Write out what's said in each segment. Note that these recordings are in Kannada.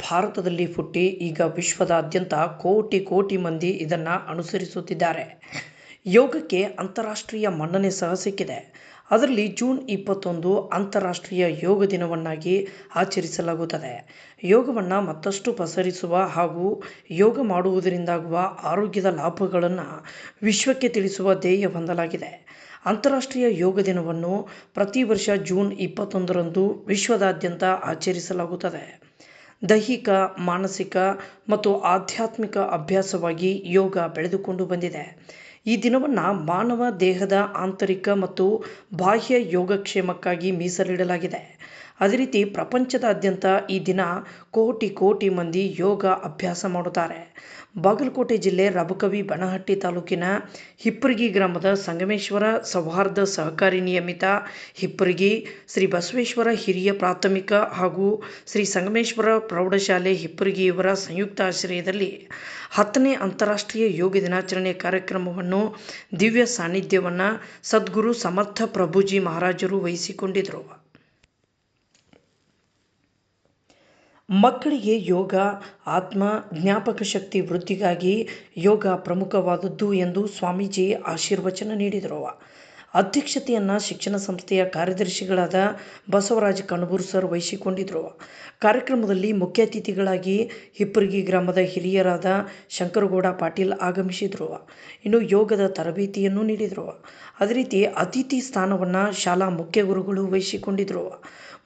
ಭಾರತದಲ್ಲಿ ಹುಟ್ಟಿ ಈಗ ವಿಶ್ವದಾದ್ಯಂತ ಕೋಟಿ ಕೋಟಿ ಮಂದಿ ಇದನ್ನು ಅನುಸರಿಸುತ್ತಿದ್ದಾರೆ. ಯೋಗಕ್ಕೆ ಅಂತಾರಾಷ್ಟ್ರೀಯ ಮನ್ನಣೆ ಸಹ ಸಿಕ್ಕಿದೆ. ಅದರಲ್ಲಿ ಜೂನ್ 21 ಅಂತಾರಾಷ್ಟ್ರೀಯ ಯೋಗ ದಿನವನ್ನಾಗಿ ಆಚರಿಸಲಾಗುತ್ತದೆ. ಯೋಗವನ್ನು ಮತ್ತಷ್ಟು ಪಸರಿಸುವ ಹಾಗೂ ಯೋಗ ಮಾಡುವುದರಿಂದಾಗುವ ಆರೋಗ್ಯದ ಲಾಭಗಳನ್ನು ವಿಶ್ವಕ್ಕೆ ತಿಳಿಸುವ ಧ್ಯೇಯ ಹೊಂದಲಾಗಿದೆ. ಅಂತಾರಾಷ್ಟ್ರೀಯ ಯೋಗ ದಿನವನ್ನು ಪ್ರತಿ ವರ್ಷ ಜೂನ್ 21ರಂದು ವಿಶ್ವದಾದ್ಯಂತ ಆಚರಿಸಲಾಗುತ್ತದೆ. ದೈಹಿಕ, ಮಾನಸಿಕ ಮತ್ತು ಆಧ್ಯಾತ್ಮಿಕ ಅಭ್ಯಾಸವಾಗಿ ಯೋಗ ಬೆಳೆದುಕೊಂಡು ಬಂದಿದೆ. ಈ ದಿನವನ್ನು ಮಾನವ ದೇಹದ ಆಂತರಿಕ ಮತ್ತು ಬಾಹ್ಯ ಯೋಗಕ್ಷೇಮಕ್ಕಾಗಿ ಮೀಸಲಿಡಲಾಗಿದೆ. ಅದೇ ರೀತಿ ಪ್ರಪಂಚದಾದ್ಯಂತ ಈ ದಿನ ಕೋಟಿ ಕೋಟಿ ಮಂದಿ ಯೋಗ ಅಭ್ಯಾಸ ಮಾಡುತ್ತಾರೆ. ಬಾಗಲಕೋಟೆ ಜಿಲ್ಲೆ ರಬಕವಿ ಬನಹಟ್ಟಿ ತಾಲೂಕಿನ ಹಿಪ್ಪರಗಿ ಗ್ರಾಮದ ಸಂಗಮೇಶ್ವರ ಸೌಹಾರ್ದ ಸಹಕಾರಿ ನಿಯಮಿತ ಹಿಪ್ಪರಗಿ, ಶ್ರೀ ಬಸವೇಶ್ವರ ಹಿರಿಯ ಪ್ರಾಥಮಿಕ ಹಾಗೂ ಶ್ರೀ ಸಂಗಮೇಶ್ವರ ಪ್ರೌಢಶಾಲೆ ಹಿಪ್ಪರಗಿ ಇವರ ಸಂಯುಕ್ತ ಆಶ್ರಯದಲ್ಲಿ 10ನೇ ಅಂತಾರಾಷ್ಟ್ರೀಯ ಯೋಗ ದಿನಾಚರಣೆ ಕಾರ್ಯಕ್ರಮವನ್ನು ದಿವ್ಯ ಸಾನ್ನಿಧ್ಯವನ್ನು ಸದ್ಗುರು ಸಮರ್ಥ ಪ್ರಭುಜಿ ಮಹಾರಾಜರು ವಹಿಸಿಕೊಂಡಿದ್ದರು. ಮಕ್ಕಳಿಗೆ ಯೋಗ ಆತ್ಮ ಜ್ಞಾಪಕ ಶಕ್ತಿ ವೃದ್ಧಿಗಾಗಿ ಯೋಗ ಪ್ರಮುಖವಾದದ್ದು ಎಂದು ಸ್ವಾಮೀಜಿ ಆಶೀರ್ವಚನ ನೀಡಿದರು. ಅಧ್ಯಕ್ಷತೆಯನ್ನು ಶಿಕ್ಷಣ ಸಂಸ್ಥೆಯ ಕಾರ್ಯದರ್ಶಿಗಳಾದ ಬಸವರಾಜ ಕಣಬೂರ್ ಸರ್ ವಹಿಸಿಕೊಂಡಿದ್ದರು. ಕಾರ್ಯಕ್ರಮದಲ್ಲಿ ಮುಖ್ಯ ಅತಿಥಿಗಳಾಗಿ ಹಿಪ್ಪರಗಿ ಗ್ರಾಮದ ಹಿರಿಯರಾದ ಶಂಕರಗೌಡ ಪಾಟೀಲ್ ಆಗಮಿಸಿದರು. ಇನ್ನು ಯೋಗದ ತರಬೇತಿಯನ್ನು ನೀಡಿದರು. ಅದೇ ರೀತಿ ಅತಿಥಿ ಸ್ಥಾನವನ್ನು ಶಾಲಾ ಮುಖ್ಯ ಗುರುಗಳು ವಹಿಸಿಕೊಂಡಿದ್ದರು.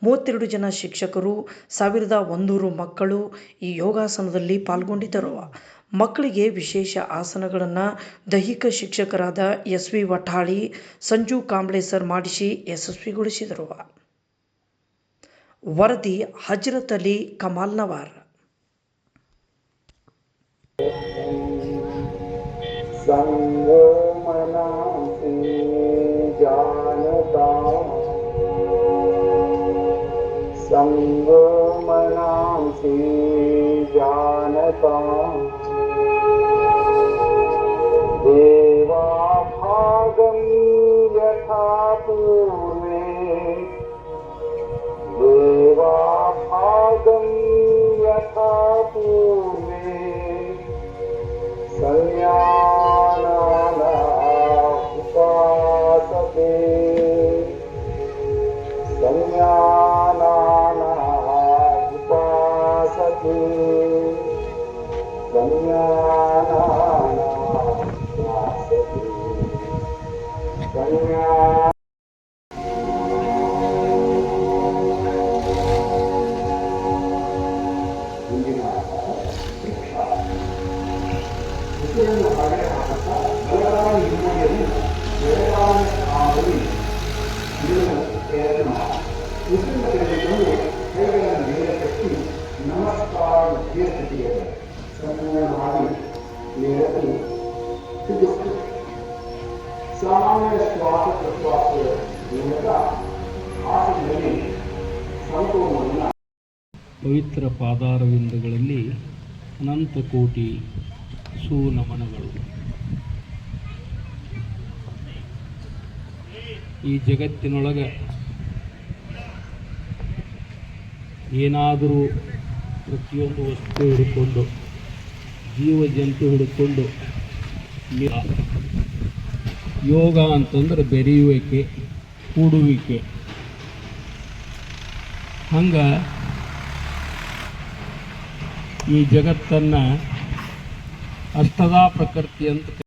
32 ಜನ ಶಿಕ್ಷಕರು, 1100 ಮಕ್ಕಳು ಈ ಯೋಗಾಸನದಲ್ಲಿ ಪಾಲ್ಗೊಂಡಿದ್ದರು. ಮಕ್ಕಳಿಗೆ ವಿಶೇಷ ಆಸನಗಳನ್ನು ದೈಹಿಕ ಶಿಕ್ಷಕರಾದ SV ವಠಾಳಿ, ಸಂಜು ಕಾಂಬ್ಳೆ ಸರ್ ಮಾಡಿಸಿ ಯಶಸ್ವಿಗೊಳಿಸಿದರು. ವರದಿ ಹಜರತ್ ಅಲಿ ಕಮಾಲ್ನವರ್. संगो मनांसि जानता देवा भागं यथा पूर्वे देवा भागं यथा पूर्वे संज्ञानाना उपासते ಸಾಮಾನ್ಯ ಶ್ವಾಸೋಚ್ಛ್ವಾಸ ಮೂಲಕ ಆಸನದಲ್ಲಿ ಸಂಪೂರ್ಣವನ್ನು ಪವಿತ್ರ ಪಾದಾರವಿಂದಗಳಲ್ಲಿ ಅನಂತ ಕೋಟಿ ಸುನಮನಗಳು. ಈ ಜಗತ್ತಿನೊಳಗೆ ಏನಾದರೂ ಪ್ರತಿಯೊಂದು ವಸ್ತು ಹಿಡ್ಕೊಂಡು ಜೀವ ಜಂತು ಹಿಡ್ಕೊಂಡು ಯೋಗ ಅಂತಂದ್ರೆ ಬೆರೆಯುವಿಕೆ, ಕೂಡುವಿಕೆ. ಹಂಗೆ ಈ ಜಗತ್ತನ್ನು ಅಷ್ಟದಾ ಪ್ರಕೃತಿ ಅಂತ